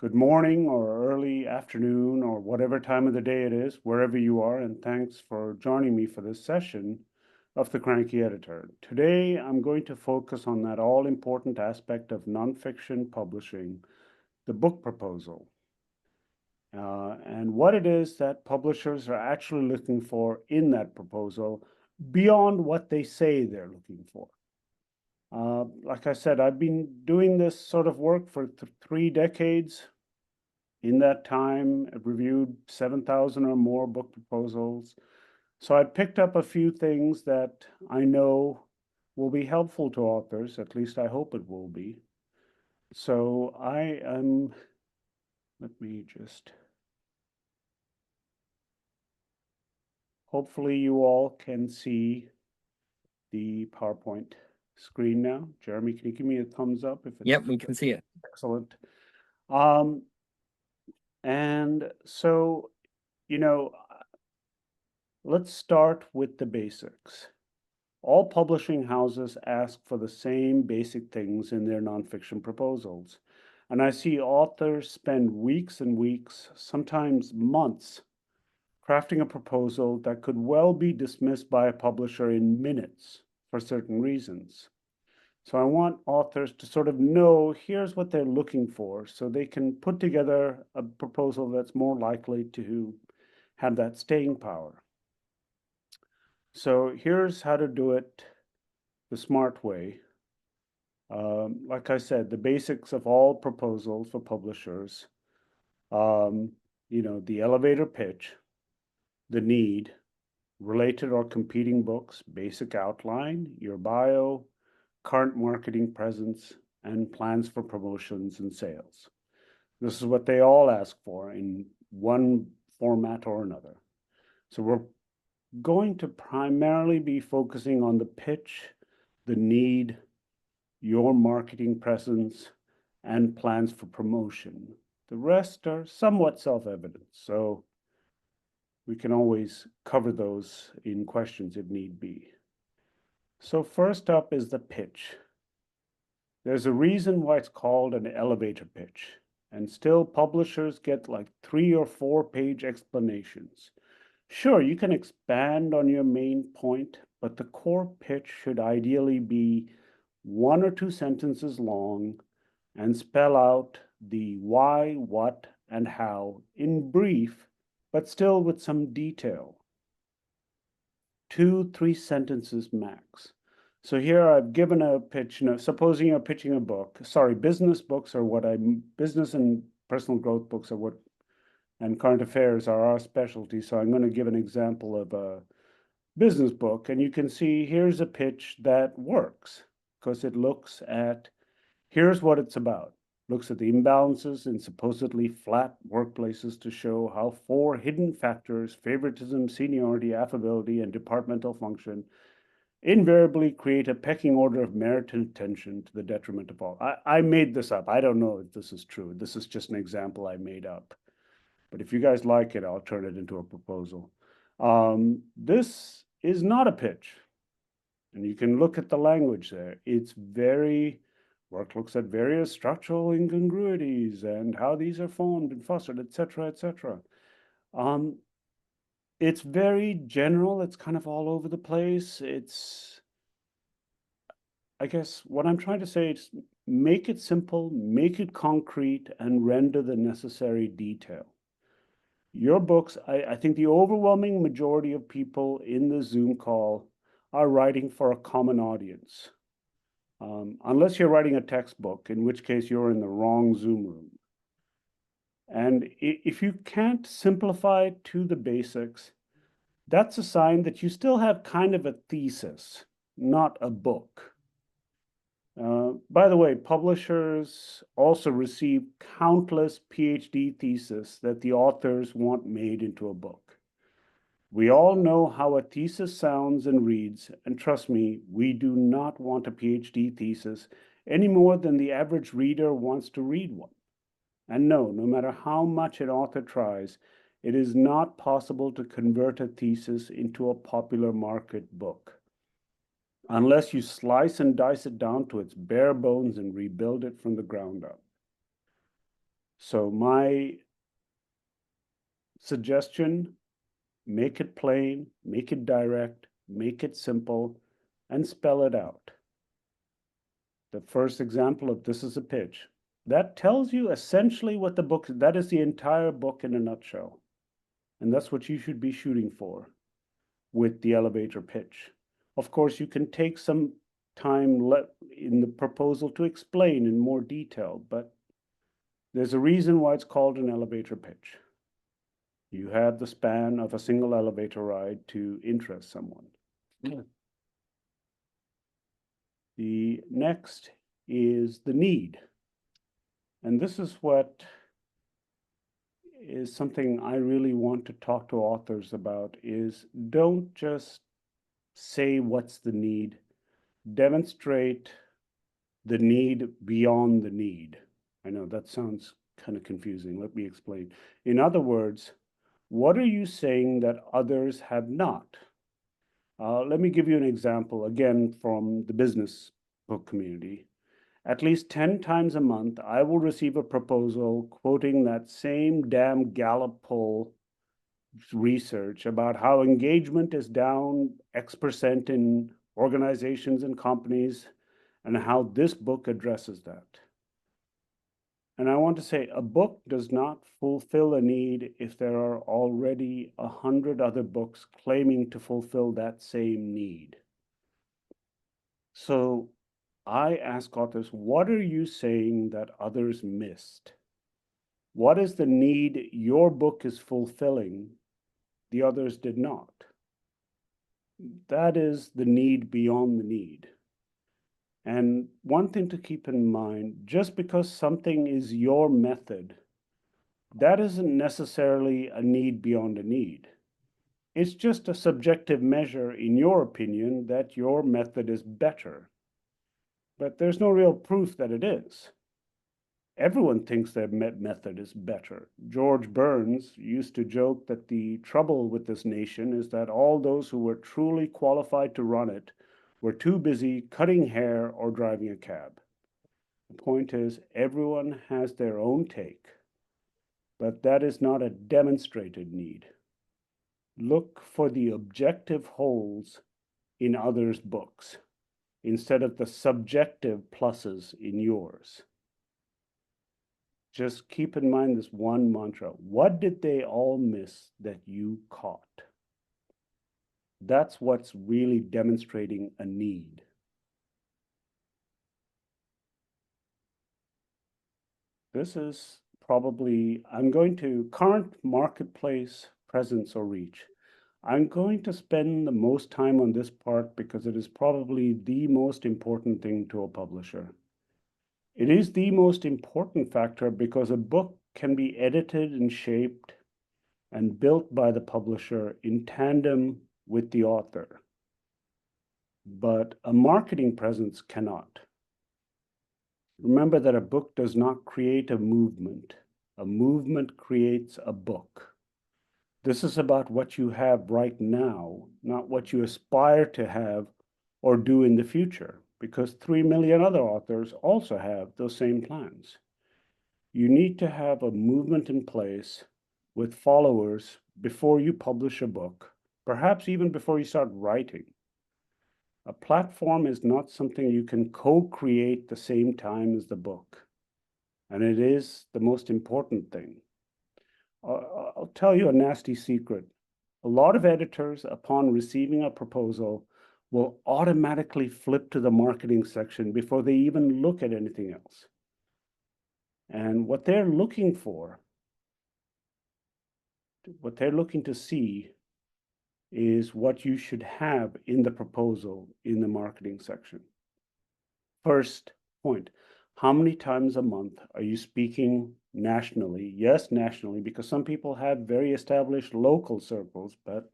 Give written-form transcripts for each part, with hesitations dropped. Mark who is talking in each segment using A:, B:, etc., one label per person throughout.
A: Good morning or early afternoon or whatever time of the day it is, wherever you are, and thanks for joining me for this session of The Cranky Editor. Today, I'm going to focus on that all-important aspect of nonfiction publishing, the book proposal, and what it is that publishers are actually looking for in that proposal beyond what they say they're looking for. Like I said, I've been doing this sort of work for 3 decades. In that time, I've reviewed 7,000 or more book proposals. So I picked up a few things that I know will be helpful to authors, at least I hope it will be. So let me just, hopefully you all can see the PowerPoint screen now. Jeremy, can you give me a thumbs up if it's...
B: Yep, we can see it.
A: Excellent. And so, let's start with the basics. All publishing houses ask for the same basic things in their nonfiction proposals. And I see authors spend weeks and weeks, sometimes months, crafting a proposal that could well be dismissed by a publisher in minutes for certain reasons. So I want authors to sort of know here's what they're looking for so they can put together a proposal that's more likely to have that staying power. So here's how to do it the smart way. Like I said, the basics of all proposals for publishers, the elevator pitch, the need, related or competing books, basic outline, your bio, current marketing presence, and plans for promotions and sales. This is what they all ask for in one format or another. So we're going to primarily be focusing on the pitch, the need, your marketing presence, and plans for promotion. The rest are somewhat self-evident, so we can always cover those in questions if need be. So first up is the pitch. There's a reason why it's called an elevator pitch, and still publishers get like 3 or 4 page explanations. Sure, you can expand on your main point, but the core pitch should ideally be 1 or 2 sentences long and spell out the why, what, and how in brief, but still with some detail. 2-3 sentences max. So here I've given a pitch. Supposing you're pitching a book. Sorry, business books are business and personal growth books are what, and current affairs are our specialty. So I'm going to give an example of a business book, and you can see here's a pitch that works because it looks at, here's what it's about. Looks at the imbalances in supposedly flat workplaces to show how 4 hidden factors, favoritism, seniority, affability, and departmental function, invariably create a pecking order of merit and attention to the detriment of all. I made this up. I don't know if this is true. This is just an example I made up. But if you guys like it, I'll turn it into a proposal. This is not a pitch. And you can look at the language there. It's work looks at various structural incongruities and how these are formed and fostered, etc., etc. It's very general. It's kind of all over the place. I guess what I'm trying to say is make it simple, make it concrete, and render the necessary detail. Your books, I think the overwhelming majority of people in the Zoom call are writing for a common audience. Unless you're writing a textbook, in which case you're in the wrong Zoom room. And if you can't simplify it to the basics, that's a sign that you still have kind of a thesis, not a book. By the way, publishers also receive countless PhD theses that the authors want made into a book. We all know how a thesis sounds and reads, and trust me, we do not want a PhD thesis any more than the average reader wants to read one. And no matter how much an author tries, it is not possible to convert a thesis into a popular market book unless you slice and dice it down to its bare bones and rebuild it from the ground up. So my suggestion, make it plain, make it direct, make it simple, and spell it out. The first example of this is a pitch. That tells you essentially what the book, that is the entire book in a nutshell. And that's what you should be shooting for with the elevator pitch. Of course, you can take some time in the proposal to explain in more detail, but there's a reason why it's called an elevator pitch. You have the span of a single elevator ride to interest someone. The next is the need. And this is what is something I really want to talk to authors about, is don't just say what's the need, demonstrate the need beyond the need. I know that sounds kind of confusing. Let me explain. In other words, what are you saying that others have not? Let me give you an example, again, from the business book community. At least 10 times a month, I will receive a proposal quoting that same damn Gallup poll research about how engagement is down X% in organizations and companies, and how this book addresses that. And I want to say, a book does not fulfill a need if there are already 100 other books claiming to fulfill that same need. So I ask authors, what are you saying that others missed? What is the need your book is fulfilling the others did not? That is the need beyond the need. And one thing to keep in mind, just because something is your method, that isn't necessarily a need beyond a need. It's just a subjective measure, in your opinion, that your method is better. But there's no real proof that it is. Everyone thinks their method is better. George Burns used to joke that the trouble with this nation is that all those who were truly qualified to run it were too busy cutting hair or driving a cab. The point is, everyone has their own take, but that is not a demonstrated need. Look for the objective holes in others' books instead of the subjective pluses in yours. Just keep in mind this one mantra. What did they all miss that you caught? That's what's really demonstrating a need. This is probably, I'm going to current marketplace presence or reach. I'm going to spend the most time on this part because it is probably the most important thing to a publisher. It is the most important factor because a book can be edited and shaped and built by the publisher in tandem with the author. But a marketing presence cannot. Remember that a book does not create a movement. A movement creates a book. This is about what you have right now, not what you aspire to have or do in the future, because 3 million other authors also have those same plans. You need to have a movement in place with followers before you publish a book, perhaps even before you start writing. A platform is not something you can co-create the same time as the book, and it is the most important thing. I'll tell you a nasty secret. A lot of editors, upon receiving a proposal, will automatically flip to the marketing section before they even look at anything else. And what they're looking to see is what you should have in the proposal in the marketing section. First point, how many times a month are you speaking nationally? Yes, nationally, because some people have very established local circles, but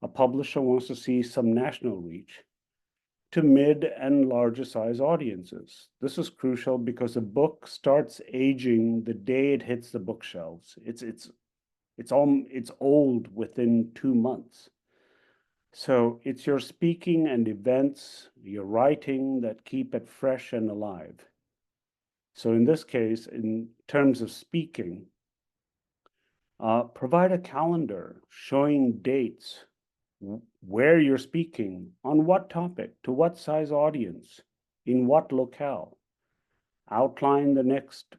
A: a publisher wants to see some national reach to mid and larger size audiences. This is crucial because a book starts aging the day it hits the bookshelves. It's old within 2 months. So it's your speaking and events, your writing that keep it fresh and alive. So in this case, in terms of speaking, provide a calendar showing dates, where you're speaking, on what topic, to what size audience, in what locale. Outline the next,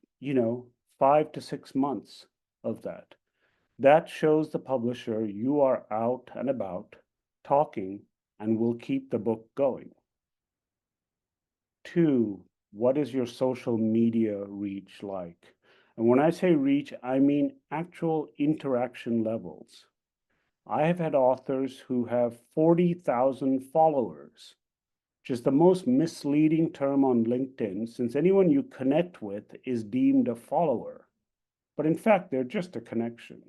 A: 5 to 6 months of that. That shows the publisher you are out and about talking and will keep the book going. 2, what is your social media reach like? And when I say reach, I mean actual interaction levels. I have had authors who have 40,000 followers, which is the most misleading term on LinkedIn, since anyone you connect with is deemed a follower. But in fact, they're just a connection.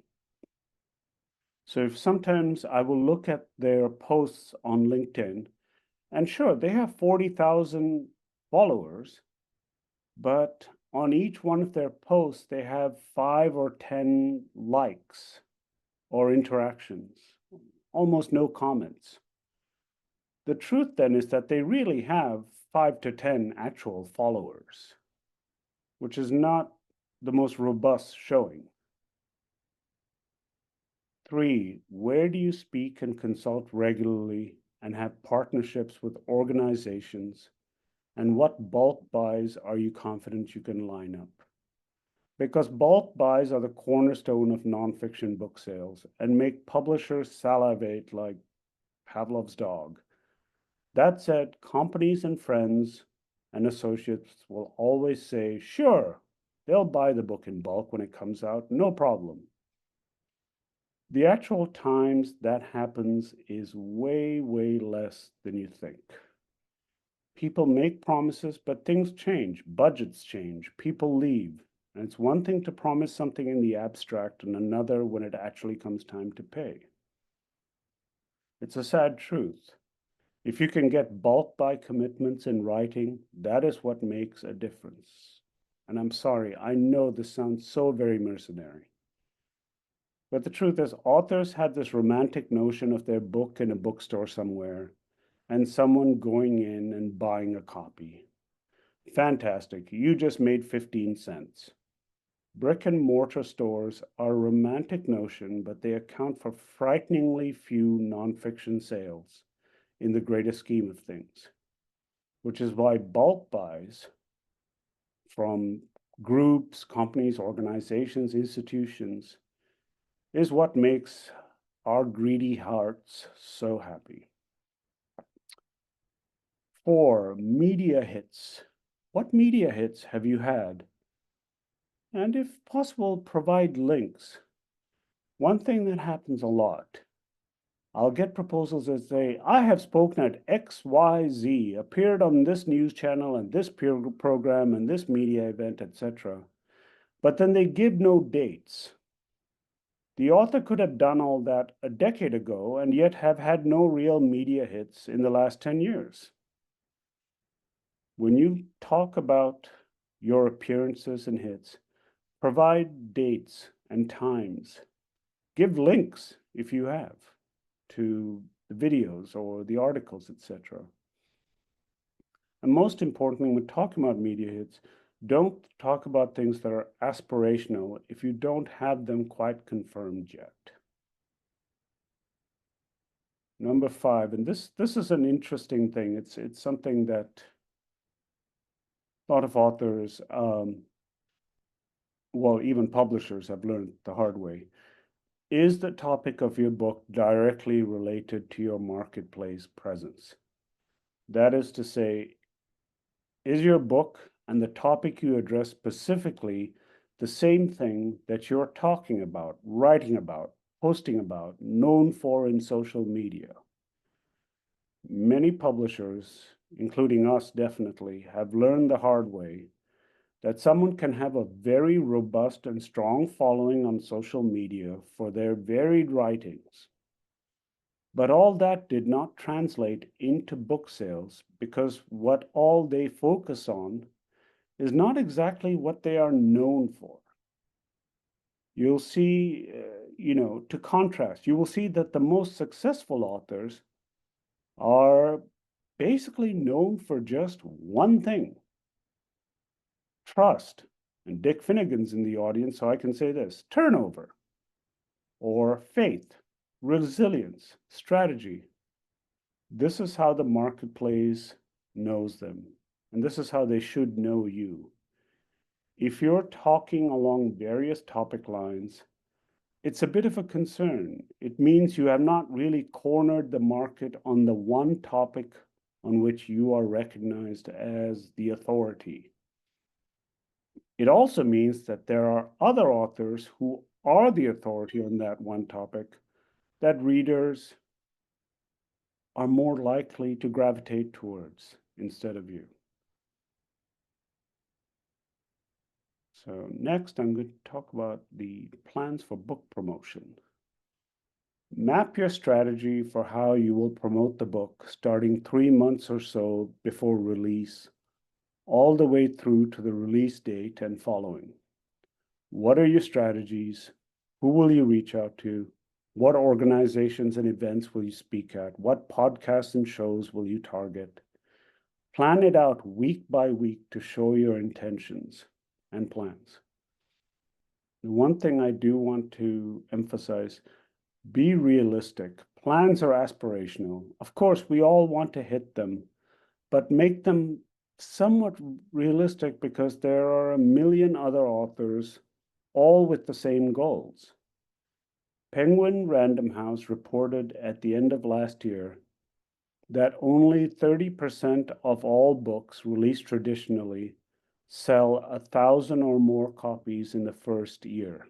A: So if sometimes I will look at their posts on LinkedIn, and sure, they have 40,000 followers, but on each one of their posts, they have 5 or 10 likes or interactions, almost no comments. The truth then is that they really have 5 to 10 actual followers, which is not the most robust showing. 3, where do you speak and consult regularly and have partnerships with organizations? And what bulk buys are you confident you can line up? Because bulk buys are the cornerstone of nonfiction book sales and make publishers salivate like Pavlov's dog. That said, companies and friends and associates will always say, sure, they'll buy the book in bulk when it comes out, no problem. The actual times that happens is way, way less than you think. People make promises, but things change, budgets change, people leave. And it's one thing to promise something in the abstract and another when it actually comes time to pay. It's a sad truth. If you can get bulk buy commitments in writing, that is what makes a difference. And I'm sorry, I know this sounds so very mercenary. But the truth is, authors had this romantic notion of their book in a bookstore somewhere and someone going in and buying a copy. Fantastic, you just made 15 cents. Brick and mortar stores are a romantic notion, but they account for frighteningly few nonfiction sales in the greater scheme of things, which is why bulk buys from groups, companies, organizations, institutions is what makes our greedy hearts so happy. 4, media hits. What media hits have you had? And if possible, provide links. One thing that happens a lot, I'll get proposals that say, I have spoken at XYZ, appeared on this news channel and this peer program and this media event, etc. But then they give no dates. The author could have done all that a decade ago and yet have had no real media hits in the last 10 years. When you talk about your appearances and hits, provide dates and times. Give links, if you have, to the videos or the articles, etc. And most importantly, when talking about media hits, don't talk about things that are aspirational if you don't have them quite confirmed yet. Number 5, and this is an interesting thing. It's something that a lot of authors, well, even publishers have learned the hard way. Is the topic of your book directly related to your marketplace presence? That is to say, is your book and the topic you address specifically the same thing that you're talking about, writing about, posting about, known for in social media? Many publishers, including us definitely, have learned the hard way that someone can have a very robust and strong following on social media for their varied writings. But all that did not translate into book sales because what all they focus on is not exactly what they are known for. You'll see, to contrast, you will see that the most successful authors are basically known for just one thing. trust. And Dick Finnegan's in the audience, so I can say this: turnover, or faith, resilience, strategy. This is how the marketplace knows them, and this is how they should know you. If you're talking along various topic lines, it's a bit of a concern. It means you have not really cornered the market on the one topic on which you are recognized as the authority. It also means that there are other authors who are the authority on that one topic that readers are more likely to gravitate towards instead of you. So next, I'm going to talk about the plans for book promotion. Map your strategy for how you will promote the book starting 3 months or so before release, all the way through to the release date and following. What are your strategies? Who will you reach out to? What organizations and events will you speak at? What podcasts and shows will you target? Plan it out week by week to show your intentions and plans. The one thing I do want to emphasize: be realistic. Plans are aspirational. Of course, we all want to hit them, but make them somewhat realistic, because there are a million other authors, all with the same goals. Penguin Random House reported at the end of last year that only 30% of all books released traditionally sell 1,000 or more copies in the first year.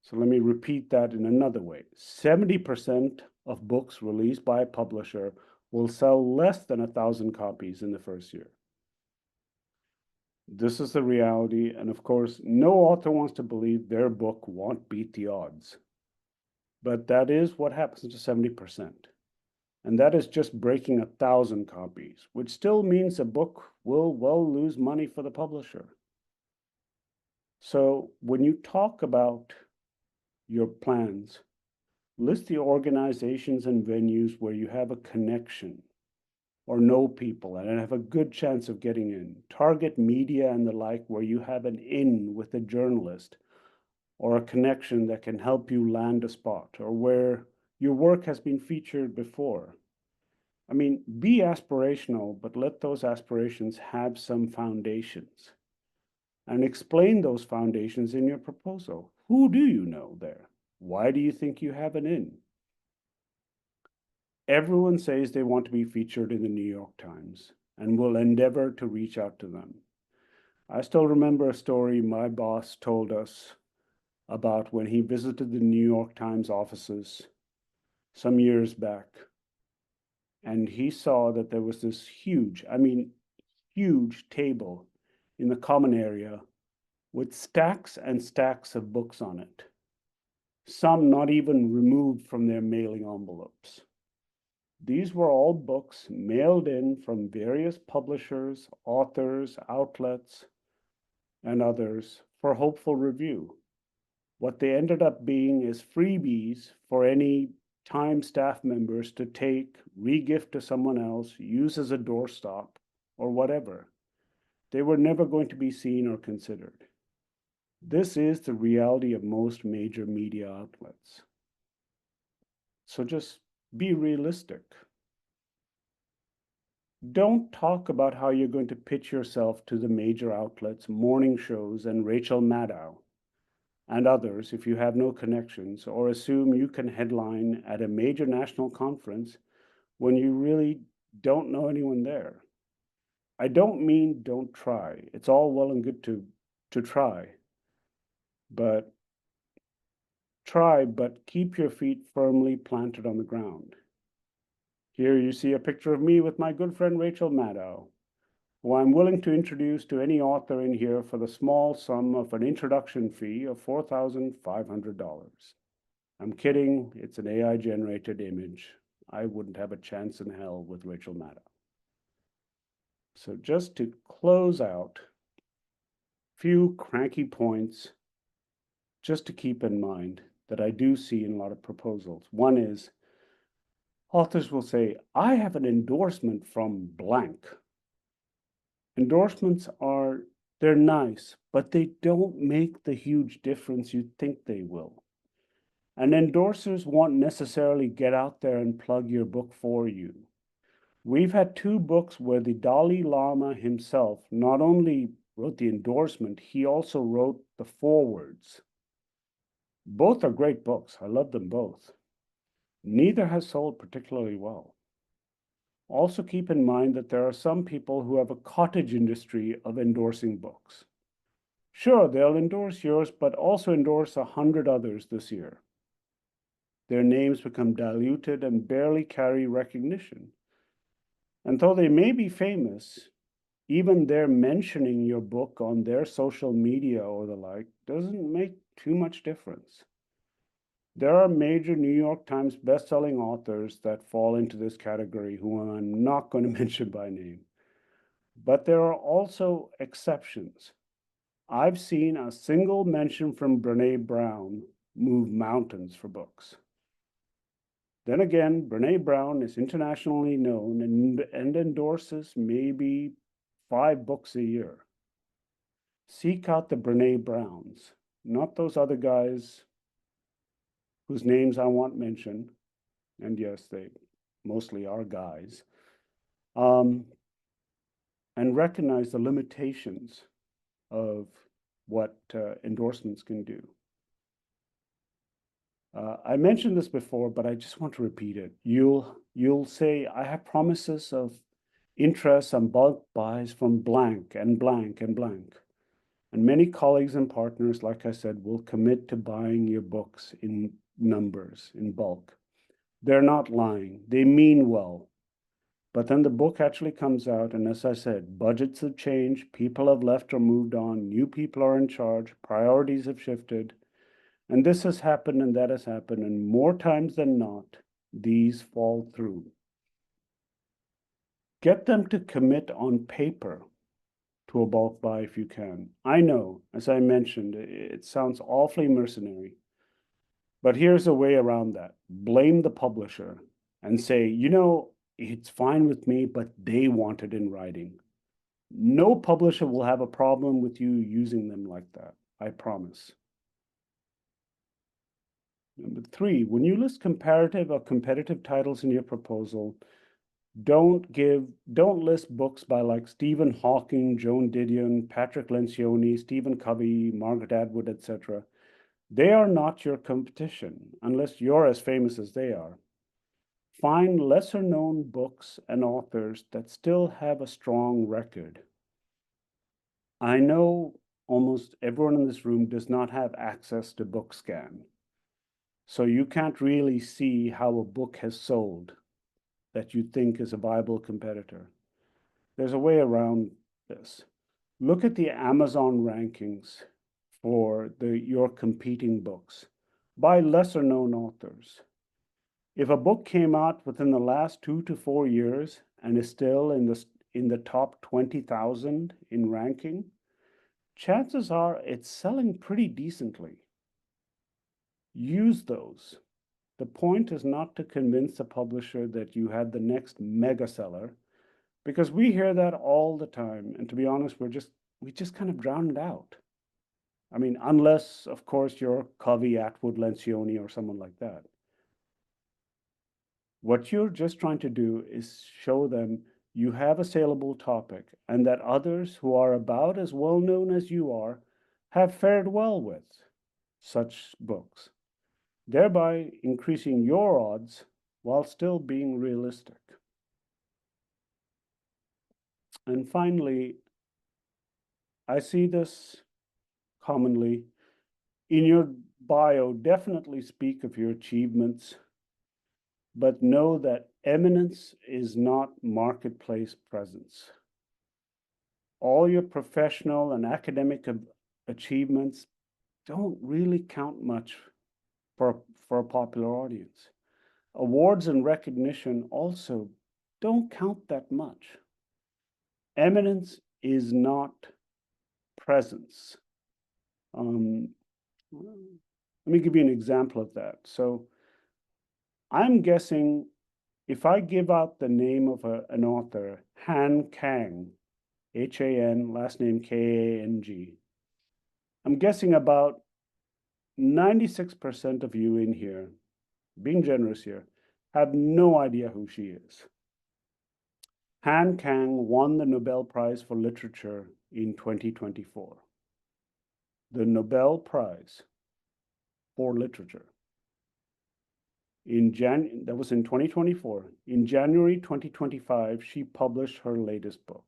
A: So let me repeat that in another way. 70% of books released by a publisher will sell less than 1,000 copies in the first year. This is the reality, and of course, no author wants to believe their book won't beat the odds. But that is what happens to 70%. And that is just breaking 1,000 copies, which still means a book will well lose money for the publisher. So when you talk about your plans, list the organizations and venues where you have a connection or know people and have a good chance of getting in. Target media and the like where you have an in with a journalist or a connection that can help you land a spot, or where your work has been featured before. I mean, be aspirational, but let those aspirations have some foundations. And explain those foundations in your proposal. Who do you know there? Why do you think you have an in? Everyone says they want to be featured in the New York Times and will endeavor to reach out to them. I still remember a story my boss told us about when he visited the New York Times offices some years back. And he saw that there was this huge table in the common area with stacks and stacks of books on it, some not even removed from their mailing envelopes. These were all books mailed in from various publishers, authors, outlets, and others for hopeful review. What they ended up being is freebies for any Time staff members to take, re-gift to someone else, use as a doorstop, or whatever. They were never going to be seen or considered. This is the reality of most major media outlets. So just be realistic. Don't talk about how you're going to pitch yourself to the major outlets, morning shows, and Rachel Maddow and others if you have no connections, or assume you can headline at a major national conference when you really don't know anyone there. I don't mean don't try. It's all well and good to try, but keep your feet firmly planted on the ground. Here you see a picture of me with my good friend Rachel Maddow, who I'm willing to introduce to any author in here for the small sum of an introduction fee of $4,500. I'm kidding, it's an AI-generated image. I wouldn't have a chance in hell with Rachel Maddow. So just to close out, few cranky points just to keep in mind that I do see in a lot of proposals. One is, authors will say, I have an endorsement from blank. Endorsements are They're nice, but they don't make the huge difference you think they will. And endorsers won't necessarily get out there and plug your book for you. We've had 2 books where the Dalai Lama himself not only wrote the endorsement, he also wrote the forewords. Both are great books. I love them both. Neither has sold particularly well. Also keep in mind that there are some people who have a cottage industry of endorsing books. Sure, they'll endorse yours, but also endorse 100 others this year. Their names become diluted and barely carry recognition. And though they may be famous, even their mentioning your book on their social media or the like doesn't make too much difference. There are major New York Times best-selling authors that fall into this category who I'm not going to mention by name. But there are also exceptions. I've seen a single mention from Brené Brown move mountains for books. Then again, Brené Brown is internationally known and endorses maybe 5 books a year. Seek out the Brené Browns, not those other guys whose names I won't mention. And yes, they mostly are guys. And recognize the limitations of what endorsements can do. I mentioned this before, but I just want to repeat it. You'll say, I have promises of interest and bulk buys from blank and blank and blank. And many colleagues and partners, like I said, will commit to buying your books in numbers, in bulk. They're not lying. They mean well. But then the book actually comes out, and as I said, budgets have changed, people have left or moved on, new people are in charge, priorities have shifted, and this has happened and that has happened, and more times than not, these fall through. Get them to commit on paper to a bulk buy if you can. I know, as I mentioned, it sounds awfully mercenary, but here's a way around that. Blame the publisher and say, it's fine with me, but they want it in writing. No publisher will have a problem with you using them like that, I promise. Number 3, when you list comparative or competitive titles in your proposal, don't list books by like Stephen Hawking, Joan Didion, Patrick Lencioni, Stephen Covey, Margaret Atwood, etc. They are not your competition unless you're as famous as they are. Find lesser known books and authors that still have a strong record. I know almost everyone in this room does not have access to BookScan, so you can't really see how a book has sold that you think is a viable competitor. There's a way around this. Look at the Amazon rankings for your competing books by lesser known authors. If a book came out within the last 2 to 4 years and is still in the top 20,000 in ranking, chances are it's selling pretty decently. Use those. The point is not to convince the publisher that you had the next mega seller, because we hear that all the time. And to be honest, we just kind of drown it out. I mean, unless, of course, you're Covey, Atwood, Lencioni, or someone like that. What you're just trying to do is show them you have a saleable topic and that others who are about as well known as you are have fared well with such books, thereby increasing your odds while still being realistic. And finally, I see this commonly. In your bio, definitely speak of your achievements, but know that eminence is not marketplace presence. All your professional and academic achievements don't really count much for a popular audience. Awards and recognition also don't count that much. Eminence is not presence. Let me give you an example of that. So I'm guessing if I give out the name of an author, Han Kang, H-A-N, last name K-A-N-G. I'm guessing about 96% of you in here, being generous here, have no idea who she is. Han Kang won the Nobel Prize for Literature in 2024. The Nobel Prize for Literature. That was in 2024. In January 2025, she published her latest book.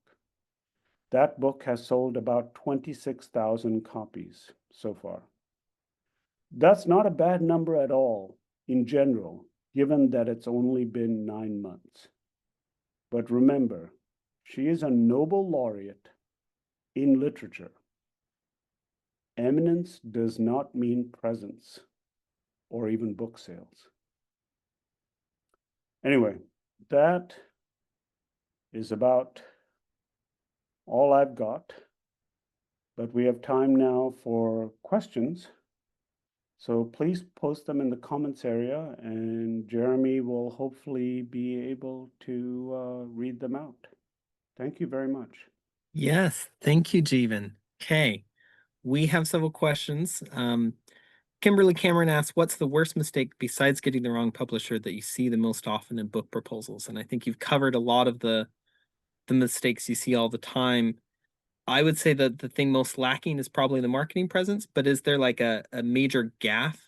A: That book has sold about 26,000 copies so far. That's not a bad number at all in general, given that it's only been 9 months. But remember, she is a Nobel laureate in literature. Eminence does not mean presence or even book sales. Anyway, that is about all I've got, but we have time now for questions. So please post them in the comments area, and Jeremy will hopefully be able to read them out. Thank you very much.
B: Yes, thank you, Jeevan. Okay, we have several questions. Kimberly Cameron asks, what's the worst mistake besides getting the wrong publisher that you see the most often in book proposals? And I think you've covered a lot of the mistakes you see all the time. I would say that the thing most lacking is probably the marketing presence, but is there like a major gaffe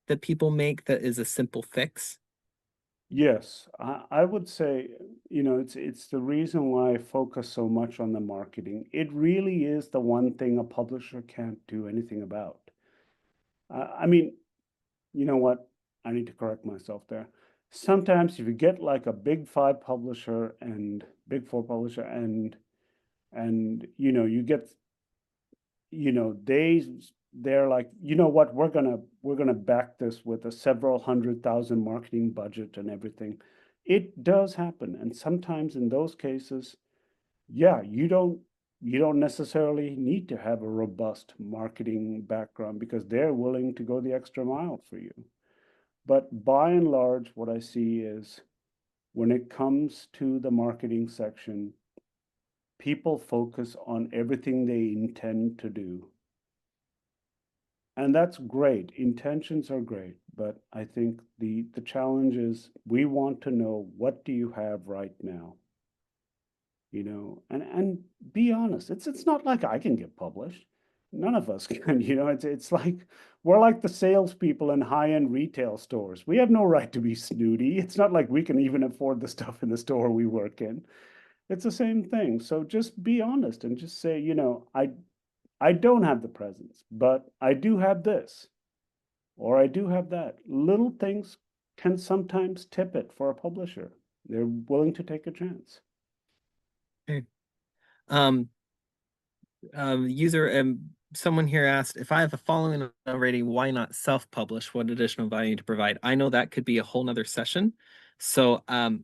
B: that people make that is a simple fix?
A: Yes, I would say, it's the reason why I focus so much on the marketing. It really is the one thing a publisher can't do anything about. I mean, you know what? I need to correct myself there. Sometimes if you get like a big five publisher and big four publisher and you get, they're like, you know what, we're gonna back this with a several 100,000 marketing budget and everything. It does happen. And sometimes in those cases, yeah, you don't necessarily need to have a robust marketing background because they're willing to go the extra mile for you. But by and large, what I see is when it comes to the marketing section, people focus on everything they intend to do. And that's great. Intentions are great. But I think the challenge is we want to know, what do you have right now? And be honest. It's not like I can get published. None of us can, it's like we're like the salespeople in high-end retail stores. We have no right to be snooty. It's not like we can even afford the stuff in the store we work in. It's the same thing. So just be honest and just say, I don't have the presence, but I do have this, or I do have that. Little things can sometimes tip it for a publisher. They're willing to take a chance.
B: Okay. Someone here asked, if I have a following already, why not self-publish? What additional value to provide? I know that could be a whole nother session. So
A: I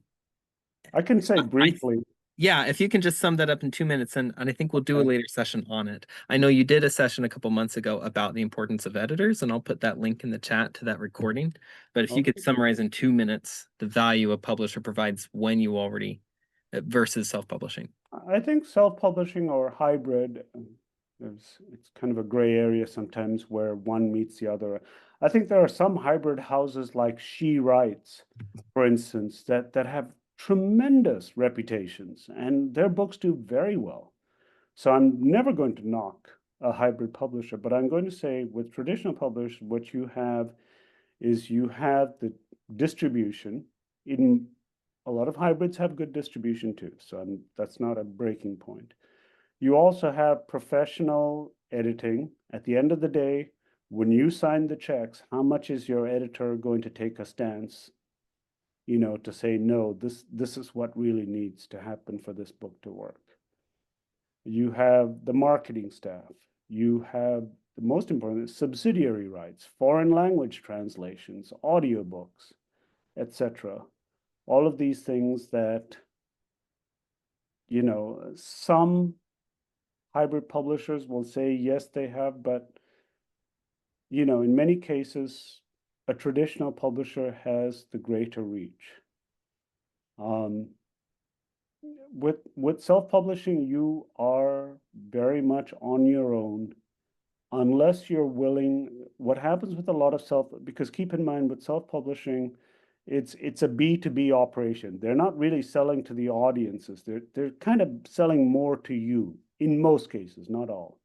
A: can say briefly.
B: Yeah, if you can just sum that up in 2 minutes, and I think we'll do a later session on it. I know you did a session a couple months ago about the importance of editors, and I'll put that link in the chat to that recording. But if you could summarize in 2 minutes the value a publisher provides when you already versus self-publishing.
A: I think self-publishing or hybrid, it's kind of a gray area sometimes where one meets the other. I think there are some hybrid houses like She Writes, for instance, that have tremendous reputations and their books do very well. So I'm never going to knock a hybrid publisher, but I'm going to say with traditional publishers, what you have is you have the distribution. In a lot of hybrids have good distribution too, so that's not a breaking point. You also have professional editing. At the end of the day, when you sign the checks, how much is your editor going to take a stance, to say, no, this is what really needs to happen for this book to work. You have the marketing staff. You have the most important subsidiary rights, foreign language translations, audiobooks, etc. All of these things that, some hybrid publishers will say, yes, they have, but, in many cases, a traditional publisher has the greater reach. with self-publishing, you are very much on your own unless you're willing. What happens with a lot of because keep in mind with self-publishing, it's a B2B operation. They're not really selling to the audiences. They're kind of selling more to you in most cases, not all.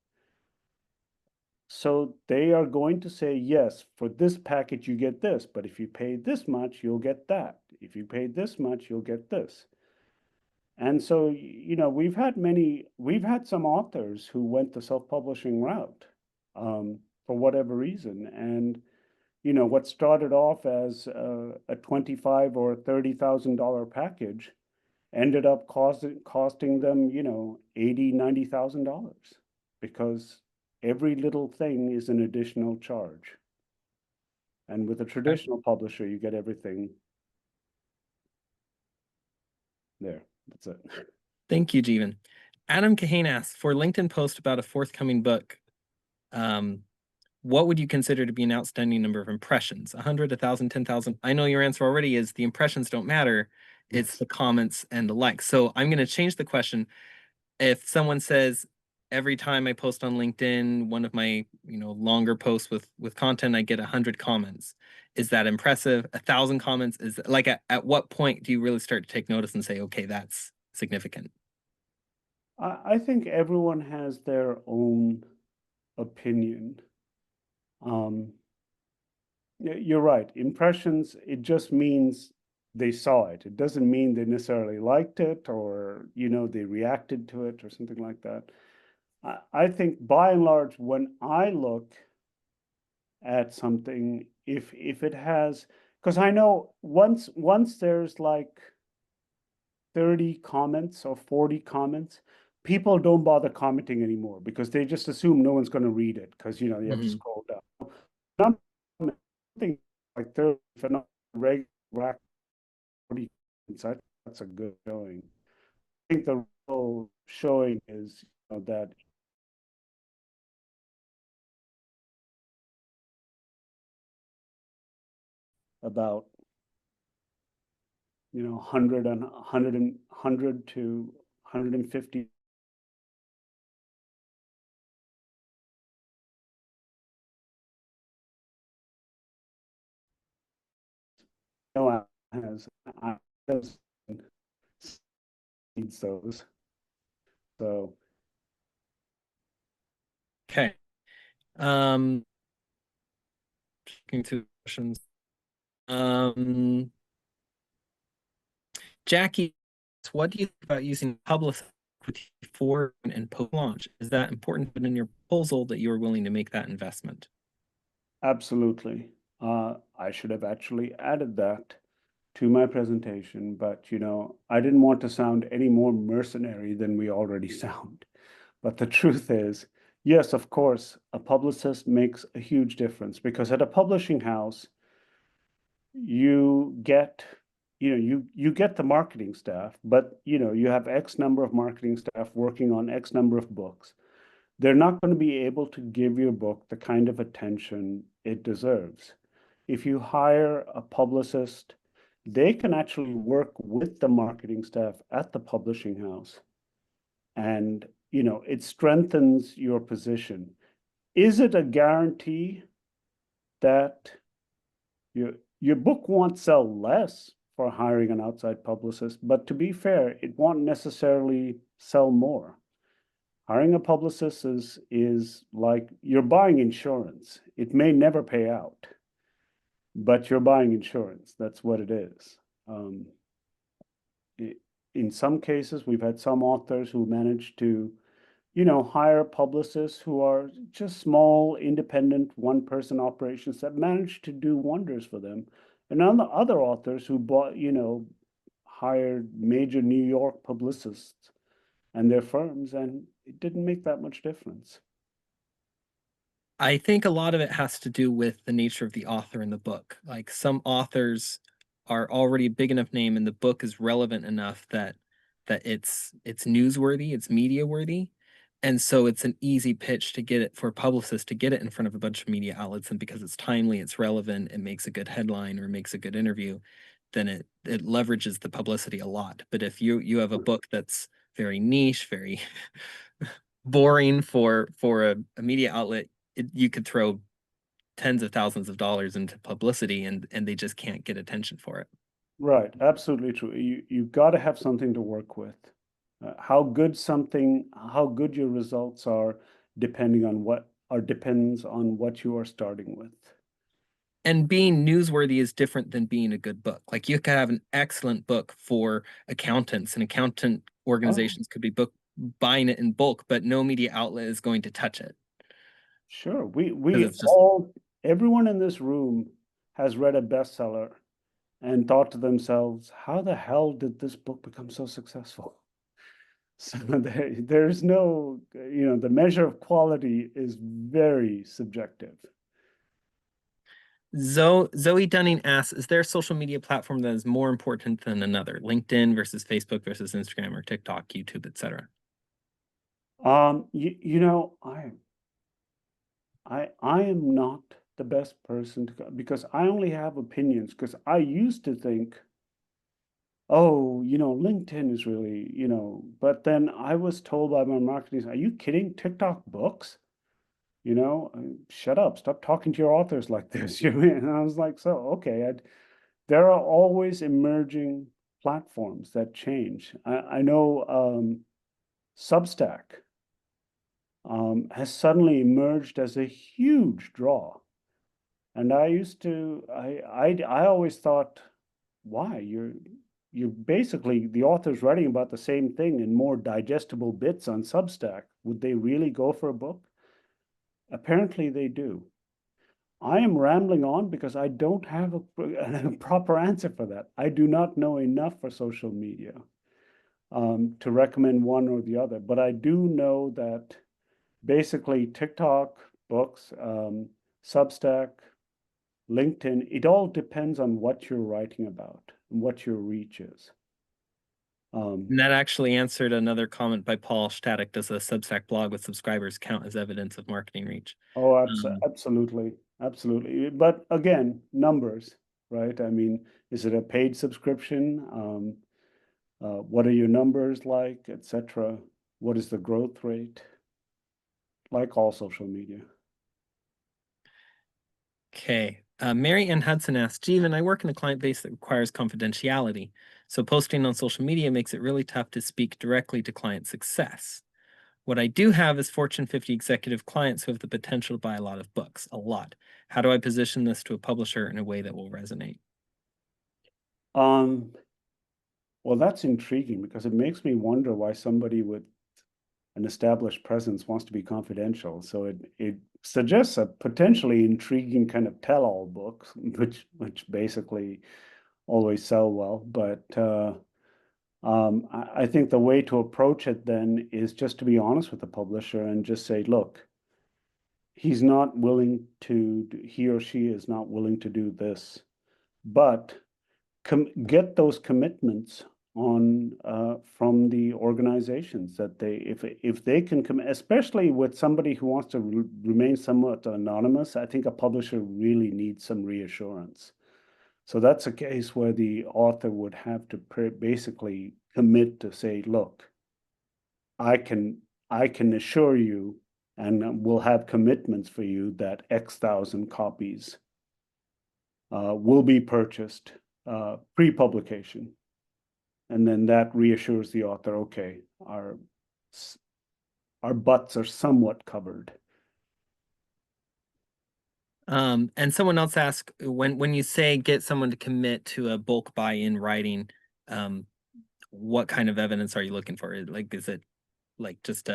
A: So they are going to say, yes, for this package, you get this, but if you pay this much, you'll get that. If you pay this much, you'll get this. And so, we've had some authors who went the self-publishing route, for whatever reason. And, what started off as a $25,000 or $30,000 package ended up costing them, $80,000, $90,000 because every little thing is an additional charge. And with a traditional publisher, you get everything there. That's it.
B: Thank you, Jeevan. Adam Kahane asks, for LinkedIn post about a forthcoming book, what would you consider to be an outstanding number of impressions? 100, 1,000, 10,000? I know your answer already is the impressions don't matter. It's the comments and the likes. So I'm going to change the question. If someone says, every time I post on LinkedIn, one of my longer posts with content, I get 100 comments. Is that impressive? 1,000 comments is like at what point do you really start to take notice and say, okay, that's significant?
A: I think everyone has their own opinion. You're right. Impressions, it just means they saw it. It doesn't mean they necessarily liked it or, they reacted to it or something like that. I think by and large, when I look at something, if it has, because I know once there's like 30 comments or 40 comments, people don't bother commenting anymore because they just assume no one's going to read it because, you have to scroll down. Something like 30, for not regular 40 comments, that's a good showing. I think the real showing is that about 100 and 100 to 150 has needs those. So
B: Okay. Looking through questions. Jackie, what do you think about using public equity before and post launch? Is that important in your proposal that you are willing to make that investment?
A: absolutely. I should have actually added that to my presentation, but I didn't want to sound any more mercenary than we already sound. But the truth is, yes, of course, a publicist makes a huge difference because at a publishing house, you get you get the marketing staff, but you have X number of marketing staff working on X number of books. They're not going to be able to give your book the kind of attention it deserves. If you hire a publicist, they can actually work with the marketing staff at the publishing house, and it strengthens your position. Is it a guarantee that your book won't sell less for hiring an outside publicist? But to be fair, it won't necessarily sell more. Hiring a publicist is like you're buying insurance. It may never pay out, but you're buying insurance. That's what it is. In some cases, we've had some authors who managed to, hire publicists who are just small, independent, one-person operations that managed to do wonders for them. And on the other authors who bought, hired major New York publicists and their firms, and it didn't make that much difference.
B: I think a lot of it has to do with the nature of the author in the book. Like some authors are already a big enough name and the book is relevant enough that it's newsworthy, it's media worthy. And so it's an easy pitch to get it for a publicist to get it in front of a bunch of media outlets. And because it's timely, it's relevant, it makes a good headline or makes a good interview. then it leverages the publicity a lot. But if you have a book that's very niche, very boring for a media outlet, you could throw tens of thousands of dollars into publicity and they just can't get attention for it.
A: Right, absolutely true. You've got to have something to work with. How good your results are depends on what you are starting with.
B: And being newsworthy is different than being a good book. Like you could have an excellent book for accountants, and accountant organizations could be buying it in bulk, but no media outlet is going to touch it.
A: Sure. Everyone in this room has read a bestseller and thought to themselves, how the hell did this book become so successful? So there's no, the measure of quality is very subjective.
B: Zoe Dunning asks, is there a social media platform that is more important than another? LinkedIn versus Facebook versus Instagram or TikTok, YouTube, etc.
A: I am not the best person because I only have opinions, because I used to think, oh, LinkedIn is really, but then I was told by my marketing, are you kidding? TikTok books? Shut up, stop talking to your authors like this. And I was like, so, okay, there are always emerging platforms that change. I know Substack has suddenly emerged as a huge draw. And I always thought, why? You're basically, the author's writing about the same thing in more digestible bits on Substack. Would they really go for a book? Apparently they do. I am rambling on because I don't have a proper answer for that. I do not know enough for social media to recommend one or the other, but I do know that basically TikTok, books, Substack, LinkedIn, it all depends on what you're writing about and what your reach is.
B: And that actually answered another comment by Paul Static. Does a Substack blog with subscribers count as evidence of marketing reach?
A: Oh, absolutely. Absolutely. But again, numbers, right? I mean, is it a paid subscription? What are your numbers like, etc.? What is the growth rate? Like all social media.
B: Okay. Mary Ann Hudson asks, Jeevan, I work in a client base that requires confidentiality. So posting on social media makes it really tough to speak directly to client success. What I do have is Fortune 50 executive clients who have the potential to buy a lot of books, a lot. How do I position this to a publisher in a way that will resonate?
A: Well, that's intriguing because it makes me wonder why somebody with an established presence wants to be confidential. So it suggests a potentially intriguing kind of tell-all book, which basically always sell well. But I think the way to approach it then is just to be honest with the publisher and just say, look, he or she is not willing to do this, but get those commitments on from the organizations that if they can come, especially with somebody who wants to remain somewhat anonymous. I think a publisher really needs some reassurance. So that's a case where the author would have to basically commit to say, look, I can assure you, and we'll have commitments for you that X thousand copies will be purchased pre-publication. And then that reassures the author, okay, our butts are somewhat covered.
B: And someone else asked, when you say get someone to commit to a bulk buy in writing, what kind of evidence are you looking for? Like, is it like just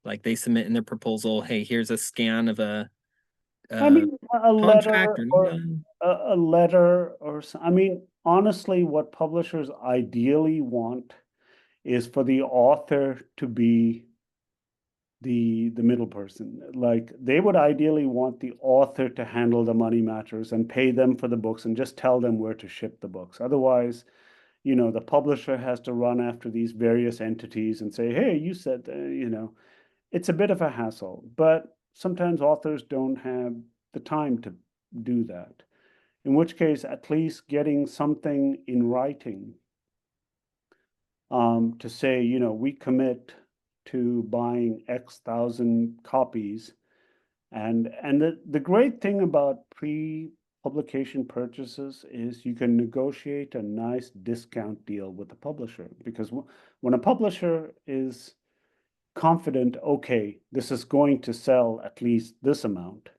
B: like they submit in their proposal, hey, here's a scan of a
A: I mean, a
B: contract
A: letter or a letter or I mean, honestly, what publishers ideally want is for the author to be the middle person. Like they would ideally want the author to handle the money matters and pay them for the books and just tell them where to ship the books. Otherwise, the publisher has to run after these various entities and say, hey, you said, it's a bit of a hassle, but sometimes authors don't have the time to do that. in which case at least getting something in writing to say, you know, we commit to buying X thousand copies. And the great thing about pre-publication purchases is you can negotiate a nice discount deal with the publisher, because when a publisher is confident, okay, this is going to sell at least this amount,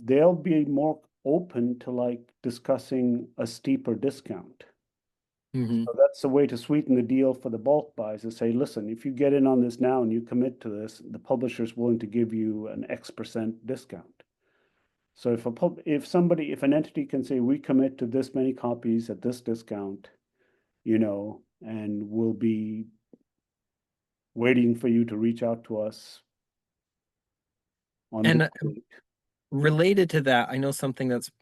A: they'll be more open to like discussing a steeper discount.
B: Mhm.
A: So that's a way to sweeten the deal for the bulk buys, and say, listen, if you get in on this now and you commit to this, the publisher's willing to give you an X% discount. So if an entity can say, we commit to this many copies at this discount, you know, and we'll be waiting for you to reach out to us on
B: And
A: this date.
B: related to that, I know something that's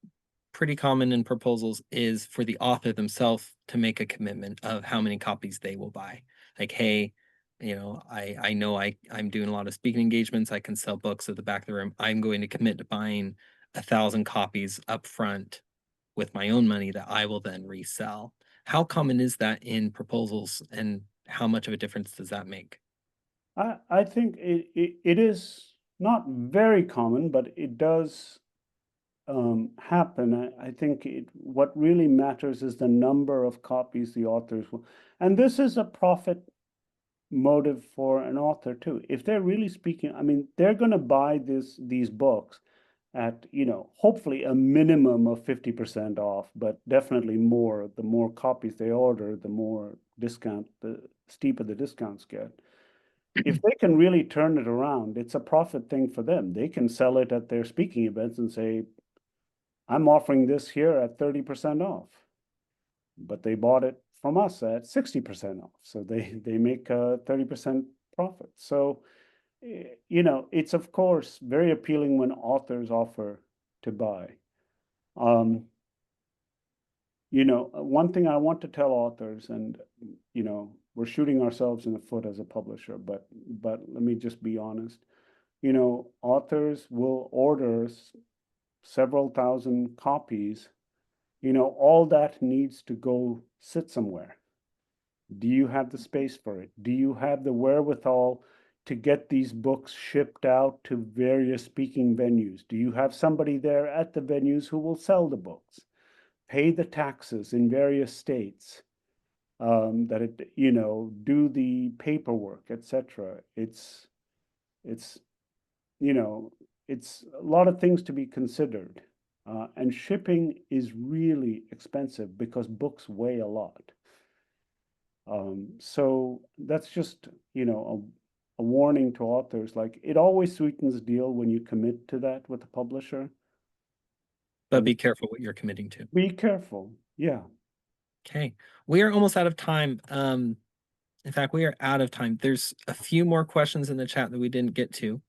B: pretty common in proposals is for the author themselves to make a commitment of how many copies they will buy. Like, hey, you know, I know I'm doing a lot of speaking engagements. I can sell books at the back of the room. I'm going to commit to buying 1,000 copies up front with my own money that I will then resell. How common is that in proposals, and how much of a difference does that make?
A: I think it is not very common, but it does happen. I think what really matters is the number of copies the authors will, and this is a profit motive for an author too. If they're really speaking, I mean, they're going to buy these books at, you know, hopefully a minimum of 50% off, but definitely more. The more copies they order, the more discount, the steeper the discounts get. If they can really turn it around, it's a profit thing for them. They can sell it at their speaking events and say, I'm offering this here at 30% off, but they bought it from us at 60% off. So they make a 30% profit. So, you know, it's of course very appealing when authors offer to buy. You know, one thing I want to tell authors, and you know, we're shooting ourselves in the foot as a publisher, but let me just be honest. You know, authors will order several thousand copies. You know, all that needs to go sit somewhere. Do you have the space for it? Do you have the wherewithal to get these books shipped out to various speaking venues? Do you have somebody there at the venues who will sell the books, pay the taxes in various states, that it, you know, do the paperwork, etc. It's, you know, it's a lot of things to be considered. And shipping is really expensive because books weigh a lot. So that's just, you know, a warning to authors. Like, it always sweetens the deal when you commit to that with the publisher.
B: But be careful what you're committing to.
A: Be careful. Yeah.
B: Okay. We are almost out of time. In fact, we are out of time. There's a few more questions in the chat that we didn't get to,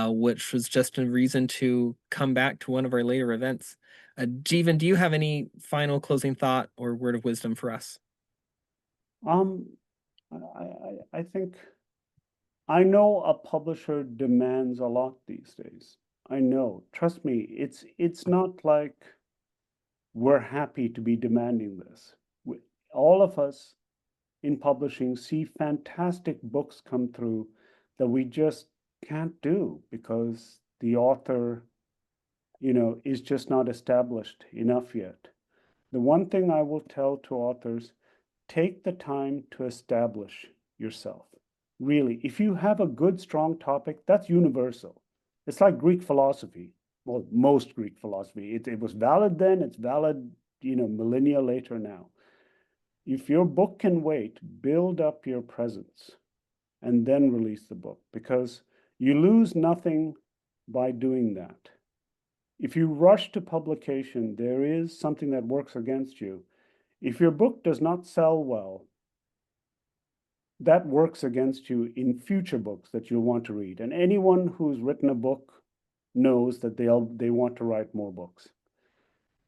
B: which was just a reason to come back to one of our later events. Jeevan, do you have any final closing thought or word of wisdom for us?
A: I think I know a publisher demands a lot these days. I know. Trust me, it's not like we're happy to be demanding this. All of us in publishing see fantastic books come through that we just can't do because the author, you know, is just not established enough yet. The one thing I will tell to authors, take the time to establish yourself. Really, if you have a good, strong topic, that's universal. It's like Greek philosophy. Well, most Greek philosophy. It was valid then, it's valid, you know, millennia later now. If your book can wait, build up your presence and then release the book, because you lose nothing by doing that. If you rush to publication, there is something that works against you. If your book does not sell well, that works against you in future books that you'll want to read. And anyone who's written a book knows that they want to write more books.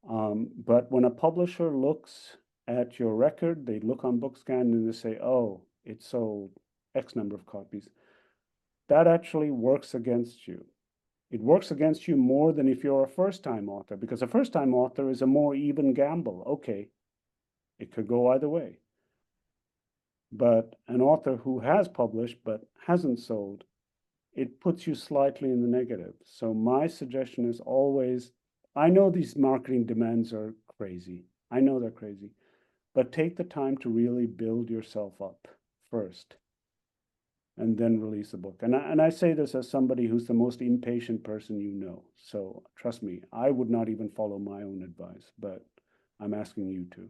A: But when a publisher looks at your record, they look on BookScan and they say, oh, it sold X number of copies. That actually works against you. It works against you more than if you're a first-time author, because a first-time author is a more even gamble. Okay, it could go either way. But an author who has published but hasn't sold, it puts you slightly in the negative. So my suggestion is always, I know these marketing demands are crazy. I know they're crazy, but take the time to really build yourself up first and then release a book. And I say this as somebody who's the most impatient person you know. So trust me, I would not even follow my own advice, but I'm asking you to.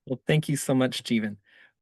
B: Well, thank you so much, Jeevan.